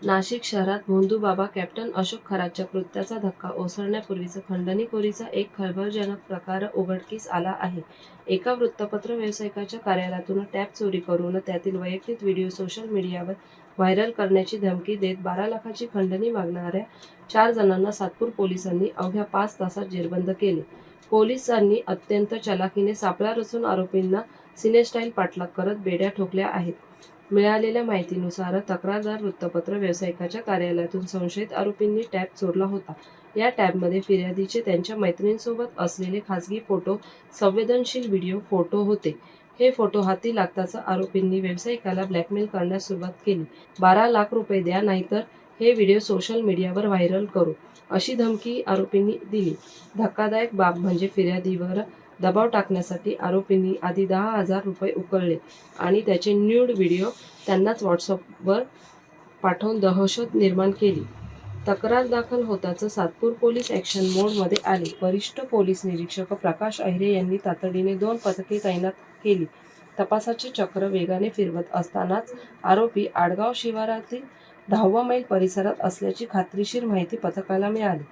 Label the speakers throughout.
Speaker 1: नाशिक शहरात भोंदूबाबा कॅप्टन अशोक खरातच्या कृत्याचा धक्का ओसरण्यापूर्वीच खंडणीखोरीचा एक खळबळजनक प्रकार उघडकीस आला आहे. एका वृत्तपत्र व्यावसायिकाच्या कार्यालयातून टॅब चोरी करून त्यातील वैयक्तिक व्हिडिओ सोशल मीडियावर व्हायरल करण्याची धमकी देत 12 लाखाची खंडणी मागणाऱ्या 4 जणांना सातपूर पोलिसांनी अवघ्या 5 तासात जेरबंद केले. पोलिसांनी अत्यंत चलाखीने सापळा रचून आरोपींना सिनेस्टाईल पाठलाग करत बेड्या ठोकल्या आहेत. मिळालेल्या माहितीनुसार तक्रारदार वृत्तपत्र व्यावसायिकाच्या कार्यालयातून संशयित आरोपींनी टॅब चोरला होता. या टॅबमध्ये फिर्यादीचे त्यांच्या मैत्रिणींसोबत असलेले खासगी फोटो, संवेदनशील व्हिडिओ फोटो होते. हे फोटो हाती लागताच आरोपींनी व्यावसायिकाला ब्लॅकमेल करण्यास सुरुवात केली. 12 लाख रुपये द्या, नाहीतर हे व्हिडिओ सोशल मीडियावर व्हायरल करू, अशी धमकी आरोपींनी दिली. धक्कादायक बाब म्हणजे फिर्यादीवर दबाव टाकण्यासाठी आरोपींनी आधी 10,000 रुपये उकळले आणि त्याचे न्यूड व्हिडिओ त्यांनाच व्हॉट्सअपवर पाठवून दहशत निर्माण केली. तक्रार दाखल होताच सातपूर पोलीस ॲक्शन मोडमध्ये आले. वरिष्ठ पोलीस निरीक्षक प्रकाश अहिरे यांनी तातडीने 2 पथके तैनात केली. तपासाचे चक्र वेगाने फिरवत असतानाच आरोपी आडगाव शिवारातील 10वा मैल परिसरात असल्याची खात्रीशीर माहिती पथकाला मिळाली.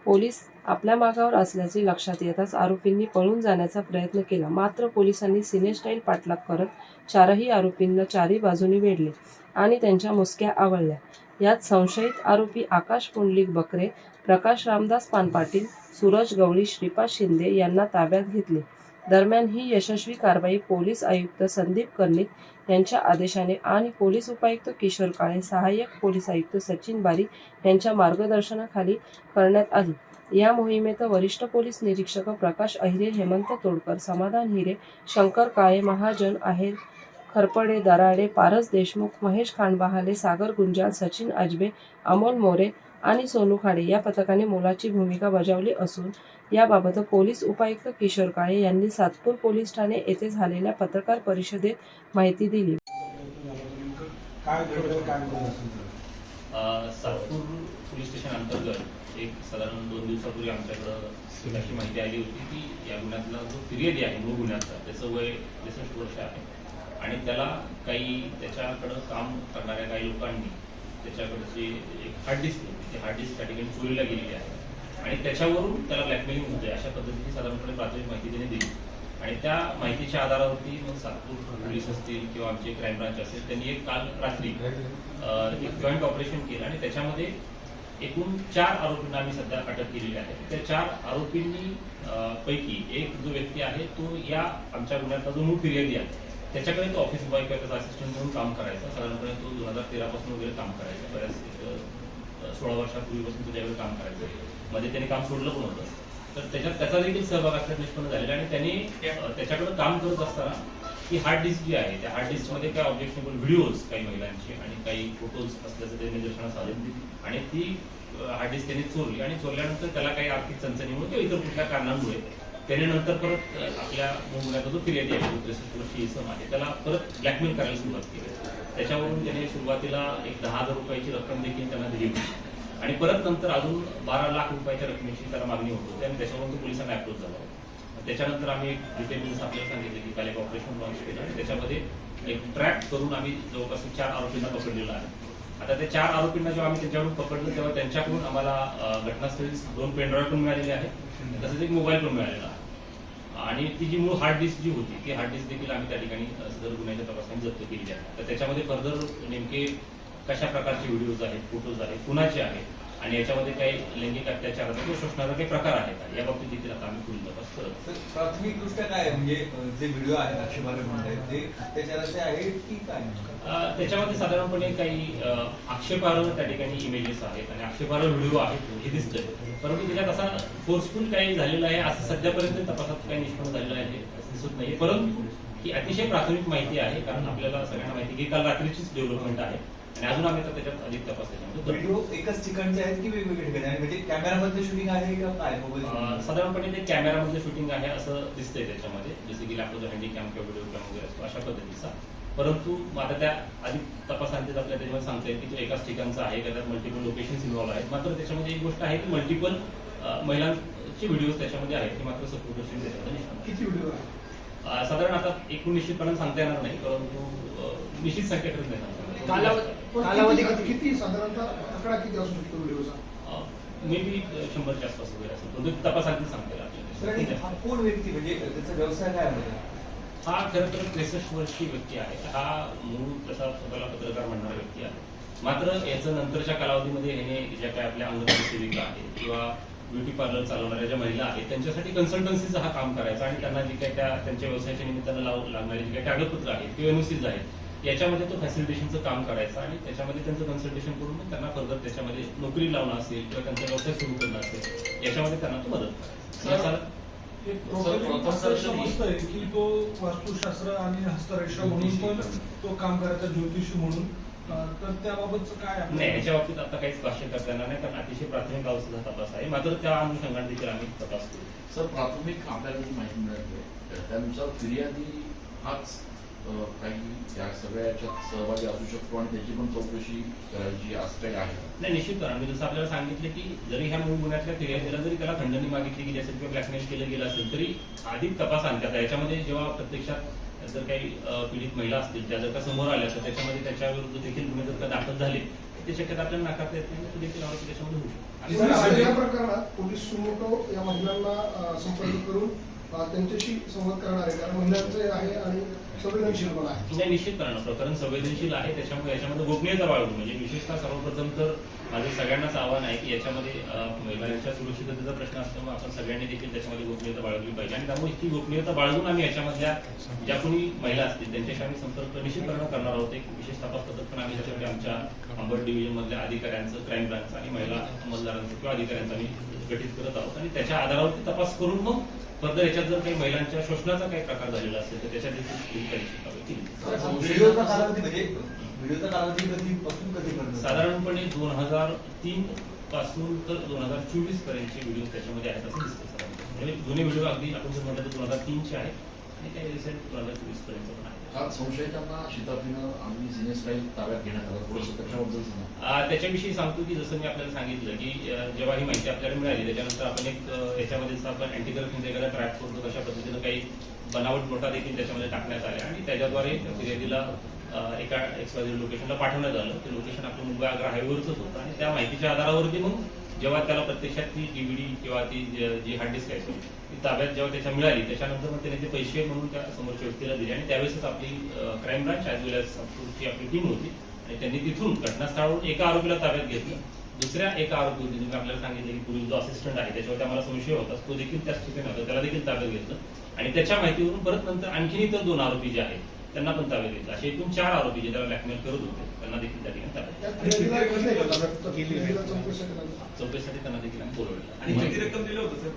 Speaker 1: पोलीस आपल्या मागावर असल्याचे लक्षात येताच आरोपींनी पळून जाण्याचा प्रयत्न केला. मात्र पोलिसांनी सिनेस्टाईल पाठलाग करत 4ही आरोपींना 4ही बाजूनी वेढले आणि त्यांच्या मुसक्या आवळल्या. यात संशयित आरोपी आकाश पुंडलिक बकरे, प्रकाश रामदास पानपाटील, सूरज गवळी, श्रीपाद शिंदे यांना ताब्यात घेतले. दरम्यान ही यशस्वी कारवाई पोलीस आयुक्त संदीप कर्णिक यांच्या आदेशाने आणि पोलीस उपायुक्त किशोर काळे, सहाय्यक पोलीस आयुक्त सचिन बारी यांच्या मार्गदर्शनाखाली करण्यात आली. या मोहिमेत वरिष्ठ पोलीस निरीक्षक प्रकाश अहिरे, हेमंत तोडकर, समाधान हिरे, शंकर काळे, महाजन आहेर, खरपडे, दराडे, पारस देशमुख, महेश खांडबहाले, सागर गुंजाळ, सचिन आजबे, अमोल मोरे आणि सोनू खाडे या पथकाने मोलाची भूमिका बजावली असून याबाबत पोलीस उपायुक्त किशोर काळे यांनी सातपूर पोलीस ठाणे येथे झालेल्या पत्रकार परिषदेत माहिती दिली.
Speaker 2: सातपूर पोलीस स्टेशन अंतर्गत एक साधारण 2 दिवसापूर्वी आमच्याकडं अशी माहिती आली होती की या गुन्ह्यातला जो फिर्यादी आहे मूळ गुन्ह्याचा, त्याचं वय 63 वर्ष आहे आणि त्याला काही त्याच्याकडं काम करणाऱ्या काही लोकांनी त्याच्याकडचे एक हार्ड डिस्क होती, ती हार्ड डिस्क त्या ठिकाणी चोरीला गेलेली आहे आणि त्याच्यावरून त्याला ब्लॅकमेलिंग होते अशा पद्धतीने साधारणपणे प्राथमिक माहिती त्याने दिली आणि त्या माहितीच्या आधारावरती मग सातपूर पोलीस असतील किंवा आमचे क्राईम ब्रांच असेल त्यांनी एक काल रात्री एक जॉईंट ऑपरेशन केलं आणि त्याच्यामध्ये एकूण 4 आरोपींना आम्ही सध्या अटक केलेली आहे. त्या 4 आरोपींनी पैकी एक जो व्यक्ती आहे तो या आमच्या गुन्ह्यातला जो मूळ फिर्यादी आहे त्याच्याकडे तो ऑफिस बॉय किंवा त्याचा असिस्टंट म्हणून काम करायचा. साधारणपणे तो 2013 पासून वगैरे काम करायचा, बऱ्याच 16 वर्षापूर्वीपासून त्याच्याकडे काम करायचं. मध्ये त्याने काम सोडलं पण होतं, तर त्याच्यात त्याचा देखील सहभाग असल्याचं निष्पन्न झालेला आणि त्याने त्याच्याकडे काम करत असताना ही हार्ड डिस्क जी आहे त्या हार्ड डिस्कमध्ये काही ऑब्जेक्शनेबल व्हिडिओज काही महिलांचे आणि काही फोटोज असल्याचं ते निदर्शनास आले आणि ती हार्ड डिस्क त्यांनी चोरली आणि चोरल्यानंतर त्याला काही आर्थिक चणचणीमुळे किंवा इतर कुठल्या कारणांमुळे त्याने नंतर परत आपल्या मुलाचा जो फिर्यादी आहे 63 वर्षीय इसम आहे त्याला परत ब्लॅकमेल करायला सुरुवात केली. त्याच्यावरून त्याने सुरुवातीला एक 10,000 रुपयाची रक्कम देखील त्यांना दिली होती आणि परत नंतर अजून 12 लाख रुपयाच्या रकमेची त्याला मागणी होत होती आणि त्याच्यावरून तो पोलिसांना अप्रोच झाला. त्याच्यानंतर आम्ही एक डिटेल्स आपल्याला सांगितले की काल एक ऑपरेशन लॉन्च केलं आणि त्याच्यामध्ये एक ट्रॅक करून आम्ही जवळपास 4 आरोपींना पकडलेलं आहे. आता त्या 4 आरोपींना जेव्हा आम्ही त्यांच्याकडून पकडलं तेव्हा त्यांच्याकडून आम्हाला घटनास्थळी 2 पेनड्राईव्ह पण मिळालेले आहेत, तसंच एक मोबाईल पण मिळालेला आहे आणि ती जी मूळ हार्ड डिस्क जी होती ती हार्ड डिस्क देखील आम्ही त्या ठिकाणी सदर गुन्ह्याच्या तपासाने जप्त केलेली आहे. तर त्याच्यामध्ये फर्दर नेमके कशा प्रकारचे व्हिडिओज आहेत, फोटोज आहेत, कुणाचे आहेत आणि याच्यामध्ये काही लैंगिक अत्याचाराचा किंवा शोषणाचा काही प्रकार आहे का याबाबतीत देखील आता आम्ही पुढील तपास करतो.
Speaker 3: प्राथमिक दृष्ट्या काय म्हणजे जे व्हिडिओ आहेत आक्षेपार्ह म्हणतात ते अत्याचाराचे आहेत की काय?
Speaker 2: त्याच्यामध्ये साधारणपणे काही आक्षेपार्ह त्या ठिकाणी इमेजेस आहेत आणि आक्षेपार्ह व्हिडिओ आहेत हे दिसतंय, परंतु त्याच्यात असा फोर्सफुल काही झालेलं आहे असं सध्यापर्यंत तपासात काही निष्पन्न झालेलं आहे दिसत नाही. परंतु ही अतिशय प्राथमिक माहिती आहे कारण आपल्याला सगळ्यांना माहिती की काल रात्रीचीच डेव्हलपमेंट आहे आणि अजून आम्ही त्याच्यात अधिक तपास
Speaker 3: व्हिडिओ एकाच ठिकाणचे आहेत की वेगवेगळ्या ठिकाणी म्हणजे कॅमेरामध्ये शूटिंग आहे का काय?
Speaker 2: साधारणपणे ते कॅमेरामध्ये शूटिंग आहे असं दिसतंय त्याच्यामध्ये, जसे की आपला जो हँडी कॅम किंवा व्हिडिओ कॅम वगैरे असतो अशा पद्धतीचा. परंतु आता त्या अधिक तपासांचे आपल्याला त्याच्यामध्ये सांगता येईल की तो एकाच ठिकाणचा आहे का त्यात मल्टिपल लोकेशन्स इन्व्हॉल्व आहेत. मात्र त्याच्यामध्ये एक गोष्ट आहे की मल्टिपल महिलांचे व्हिडिओज त्याच्यामध्ये आहेत की मात्र सपोर्ट
Speaker 3: किती व्हिडिओ
Speaker 2: साधारण आता एकूण निश्चितपणे सांगता येणार नाही, परंतु निश्चित संख्या करत नाही.
Speaker 4: कालावधी किती साधारणतः आकडा किती असू शकतो व्हिडिओचा?
Speaker 2: मे बी 100च्या आसपास वगैरे असेल, पण तपासातील सांगते
Speaker 3: सर, आणि हा कोण व्यक्ती म्हणजे त्याचा व्यवसाय काय आहे?
Speaker 2: हा खरं तर 63 वर्षीय व्यक्ती आहे. हा मूळ तसा स्वतःला पत्रकार म्हणणारा व्यक्ती आहे. मात्र याचं नंतरच्या कालावधीमध्ये याने ज्या काही आपल्या अंगणवाडी सेविका आहेत किंवा ब्युटी पार्लर चालवणाऱ्या ज्या महिला आहेत त्यांच्यासाठी कन्सल्टन्सीचा हा काम करायचा आणि त्यांना जे काही त्यांच्या व्यवसायाच्या निमित्तानं लागणारी जी काही कागदपत्र आहेत किंवा एनओसीज आहेत याच्यामध्ये तो फॅसिलिटेशनचं काम करायचा आणि त्याच्यामध्ये त्यांचं कन्सल्टेशन करून मग त्यांना फर्दर त्याच्यामध्ये नोकरी लावणं असेल किंवा त्यांचा व्यवसाय सुरू करणं असेल याच्यामध्ये त्यांना तो मदत करायचा.
Speaker 4: समजतंय की तो वास्तुशास्त्र आणि हस्तरेषा म्हणून पण तो काम करायचा, ज्योतिषी म्हणून, तर त्याबाबतचं काय आहे?
Speaker 2: नाही, याच्या बाबतीत आता काहीच भाष्य करता येणार नाही कारण अतिशय प्राथमिक अवस्थेचा तपास आहे. मात्र त्या अनुषंगाने देखील आम्ही तपास करू.
Speaker 5: सर, प्राथमिक आपल्याला जी माहिती मिळाली आहे त्यानुसार फिर्यादी हाच काही या सगळ्या याच्यात सहभागी असू शकतो आणि त्याची पण चौकशी करायची असं काही आहे?
Speaker 2: नाही, निश्चित करा. मी जसं आपल्याला सांगितलं की जरी ह्या मूळ गुन्ह्यातल्या फिर्यादीला जरी त्याला खंडणी मागितली गेली असेल किंवा ब्लॅकमेल केलं गेलं असेल तरी अधिक तपास आणतात. याच्यामध्ये जेव्हा प्रत्यक्षात जर काही पीडित महिला असतील त्या जर का समोर आल्या तर त्याच्यामध्ये त्याच्याविरुद्ध देखील गुन्हे जर का दाखल झाले ते शक्यता आपल्याला नाकारता येत नाही, देखील आरोपी त्याच्यामध्ये होऊ शकतो.
Speaker 4: या प्रकरणात पोलीस सुमोटो या महिलांना संपर्क करून त्यांच्याशी संवाद करणार आहे, कारण महिलांचे आहे आणि संवेदनशील पण आहे.
Speaker 2: नाही, निश्चित करणं प्रकरण संवेदनशील आहे, त्याच्यामुळे याच्यामध्ये गोपनीयता बाळगून म्हणजे विशेषतः सर्वप्रथम तर माझं सगळ्यांनाच आव्हान आहे की याच्यामध्ये महिलांच्या सुरक्षिततेचा प्रश्न असल्यामुळे आपण सगळ्यांनी देखील त्याच्यामध्ये गोपनीयता बाळगली पाहिजे आणि त्यामुळे ती गोपनीयता बाळगून आम्ही याच्यामधल्या ज्या कोणी महिला असतील त्यांच्याशी आम्ही संपर्क निश्चित करणार आहोत. एक विशेष तपास पथक पण आम्ही त्याच्यामध्ये आमच्या अंबड डिव्हिजन मधल्या अधिकाऱ्यांचं, क्राईम ब्रांचचं आणि महिला अंमलदारांचं किंवा अधिकाऱ्यांचं आम्ही गठीत करत आहोत आणि त्याच्या आधारावरती तपास करून मग फर्दर याच्यात जर काही महिलांच्या शोषणाचा काही प्रकार झालेला असेल तर त्याच्या देखील
Speaker 3: व्हिडिओचा कालावधी म्हणजे व्हिडिओचा कालावधी कधीपासून कधीपर्यंत?
Speaker 2: साधारणपणे 2003 पासून तर 2024 पर्यंतचे व्हिडिओ त्याच्यामध्ये आहेत असं दिसतं सर. म्हणजे जुने व्हिडिओ अगदी आपण जर म्हटलं तर 2003 चे आहेत आणि काही रिसेंट 2024 पर्यंत पण आहे.
Speaker 5: काल संशयितांना शिताफीनं आम्ही सिनेस फाईल ताब्यात घेण्यात आला, थोडंसं त्याच्याबद्दल सांगा.
Speaker 2: त्याच्याविषयी सांगतो की जसं मी आपल्याला सांगितलं की जेव्हा ही माहिती आपल्याला मिळाली त्याच्यानंतर आपण एक याच्यामध्ये आपण अँटी करप्शनचा एखादा ट्रॅक करतो तशा पद्धतीनं काही बनावट नोटा देखील त्याच्यामध्ये टाकण्यात आल्या आणि त्याच्याद्वारे फिर्यादीला एका एक्सवायझेड लोकेशनला पाठवण्यात आलं. ते लोकेशन आपलं मुंबई आग्रा हायवेवरच होतं आणि त्या माहितीच्या आधारावरती मग जेव्हा त्याला प्रत्यक्षात ती डीव्हीडी किंवा ती जी हार्ड डिस्क आहे ती ताब्यात जेव्हा त्याच्या मिळाली त्याच्यानंतर मग त्याने ते पैसे म्हणून त्या समोरच्या व्यक्तीला दिले आणि त्यावेळेसच आपली क्राईम ब्रांच ॲज वेल एज आपली टीम होती आणि त्यांनी तिथून घटनास्थळावरून एका आरोपीला ताब्यात घेतलं. दुसऱ्या एका आरोपी होती तुम्ही आपल्याला सांगितलं की पूर्वी जो असिस्टंट आहे त्याच्यावरती आम्हाला संशय होता तो देखील त्याच ठिकाणी होता, त्याला देखील ताब्यात घेतलं आणि त्याच्या माहितीवरून परत नंतर आणखी इतर 2 आरोपी जे आहेत त्यांना पण ताब्यात घेतलं. असे एकूण 4 आरोपी जे त्याला ब्लॅकमेल करत होते त्यांना देखील त्या ठिकाणी ताब्यात चौकशीसाठी त्यांना देखील आम्ही बोलवलं.
Speaker 3: आणि किती रक्कम दिलं होतं सर?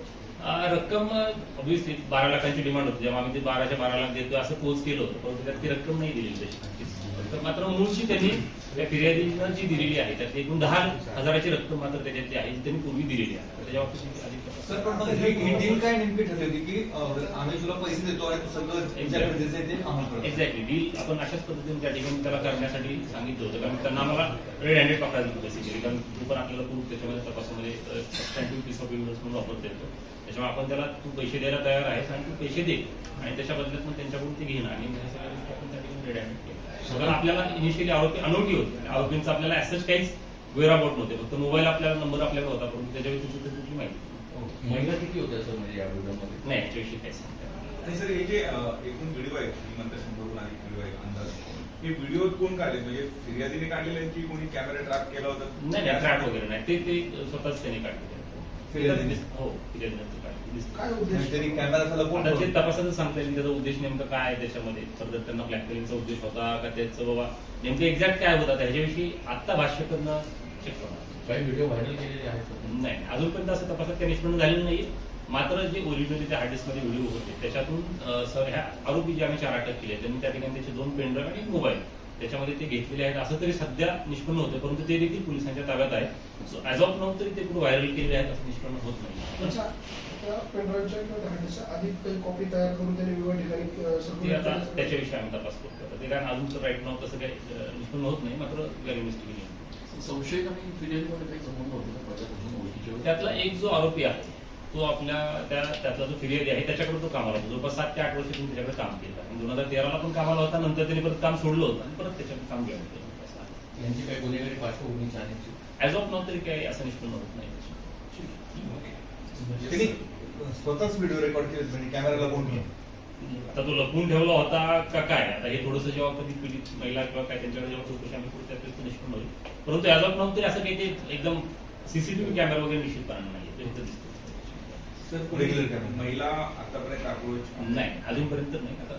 Speaker 2: रक्कम ऑब्व्हियसली 12 लाखांची डिमांड होती. जेव्हा आम्ही ते 12 लाख देतो असं पोच केलं होतं परंतु त्यात ती रक्कम नाही दिलेली तशी. मात्र मूळची त्यांनी त्या फिर्यादीनं जी दिलेली आहे त्यात एकूण 10,000ची रक्कम मात्र त्याच्यातली आहे जी त्यांनी पूर्वी दिलेली आहे. त्याच्या बाबतीत अधिक
Speaker 3: सर, पण मग ही डील काय नेमकी ठरली होती की आम्ही तुला पैसे देतो आणि तू सगळं तुमच्याकडे जे ते आम्हाला करतो?
Speaker 2: एक्झॅक्टली डील आपण अशाच पद्धतीने त्या ठिकाणी त्याला करण्यासाठी सांगितलं होतं कारण त्यांना आम्हाला रेड हँडेड पकडायला होतं बेसिकली कारण तू पण आपल्याला प्रूफ त्याच्यामध्ये तपासामध्ये सबस्टँटिव्ह पीस ऑफ एव्हिडन्स म्हणून वापरता येतो. त्याच्यामुळे आपण त्याला तू पैसे द्यायला तयार आहेस आणि तू पैसे दे आणि त्याच्या बदल्यात मग त्यांच्याकडून ते घेणं आणि ह्या सगळ्या गोष्टी आपण त्या ठिकाणी रेड हँडेड केलं. कारण आपल्याला इनिशियली आरोपी अनोळखी होते, आरोपींचा आपल्याला ऍसेच काहीच वेराबोट नव्हते, फक्त मोबाईल आपल्याला नंबर आपल्याकडे होता परंतु त्याच्या व्यतिरिक्त कुठली माहिती
Speaker 5: महिला किती होत्या सर म्हणजे या व्हिडिओमध्ये?
Speaker 2: नाही याच्याविषयी काही सांगता.
Speaker 6: आणि सर हे जे एकूण व्हिडिओ आहेत श्रीमंत शंभरून आणि व्हिडिओ आहेत अंदाज हे व्हिडिओ कोण काढले म्हणजे फिर्यादीने काढलेले आहेत की कोणी कॅमेरा ट्रॅप केला होता?
Speaker 2: नाही ट्रॅप वगैरे नाही, ते स्वतःच त्याने काढले. हो फिर्यादीने
Speaker 4: काय उद्देश?
Speaker 3: तरी कॅमेरा लपवून
Speaker 2: आता ते तपासाचं सांगता येईल त्याचा उद्देश नेमका काय आहे त्याच्यामध्ये फर्दर त्यांना ब्लॅकमेलिंगचा उद्देश होता का त्याचं बाबा नेमकं एक्झॅक्ट काय होता त्याच्याविषयी आता भाष्य करणं शक्य होणार
Speaker 5: काही व्हिडिओ व्हायरल केलेले आहेत?
Speaker 2: नाही. अजूनपर्यंत असं तपासात काही निष्पन्न झालेलं नाही. मात्र जे ओरिजिनली त्या हार्ड डिस्कमध्ये व्हिडिओ होते त्याच्यातून ह्या आरोपी जे आम्ही 4 अटक केले त्यांनी त्या ठिकाणी त्याचे 2 पेनड्राईव्ह आणि 1 मोबाईल त्याच्यामध्ये ते घेतलेले आहेत असं तरी सध्या निष्पन्न होतं परंतु ते देखील पोलिसांच्या ताब्यात आहे. सो ॲज ऑफ नाऊ तरी ते कुठे व्हायरल केलेले आहेत असं निष्पन्न होत नाही.
Speaker 4: पेनड्राईव्हच्या किंवा हार्डडिस्कच्या अधिक काही कॉपी तयार करून त्याने विविध ठिकाणी
Speaker 2: ते आता त्याच्याविषयी आम्ही तपास करतो. ते कारण अजून तर राईट नाव तसं काही निष्पन्न होत नाही मात्र व्हेरी इन्व्हेस्टिगेशन.
Speaker 5: संशयित आणि फिर्यादीमध्ये काही संबंध होते का पहिल्यापासून ओळखीचे?
Speaker 2: त्यातला एक जो आरोपी आहे तो आपल्या त्यातला जो फिर्यादी आहे त्याच्याकडे तो कामाला होता. जवळपास 7 ते 8 वर्ष त्यांनी त्याच्याकडे काम केलं आणि 2013ला पण कामाला होता. नंतर त्यांनी परत काम सोडलं होतं आणि परत त्याच्याकडे काम घेतलं.
Speaker 7: यांची काही गुन्हेगारी पार्श्वभूमी आहे?
Speaker 2: ऍज ऑफ नाव तरी काही असं निष्पन्न होत नाही.
Speaker 3: त्यांनी स्वतःच व्हिडिओ रेकॉर्ड केले म्हणजे कॅमेरा लपवून केला.
Speaker 2: आता तो लपवून ठेवला होता का काय, आता हे थोडंसं जेव्हा कधी पीडित महिला किंवा काय त्यांच्याकडे जेव्हा चौकशी आम्ही करू त्यावेळेस ते निष्पन्न होईल. परंतु ऍज ऑफ नाव तरी असं काही ते एकदम सीसीटीव्ही कॅमेरा वगैरे निश्चितपणे नाही ते इथं दिसतो.
Speaker 6: Sir
Speaker 3: Regular camera.
Speaker 6: महिला आतापर्यंत अप्रोच
Speaker 2: नाही अजूनपर्यंत नाही. आता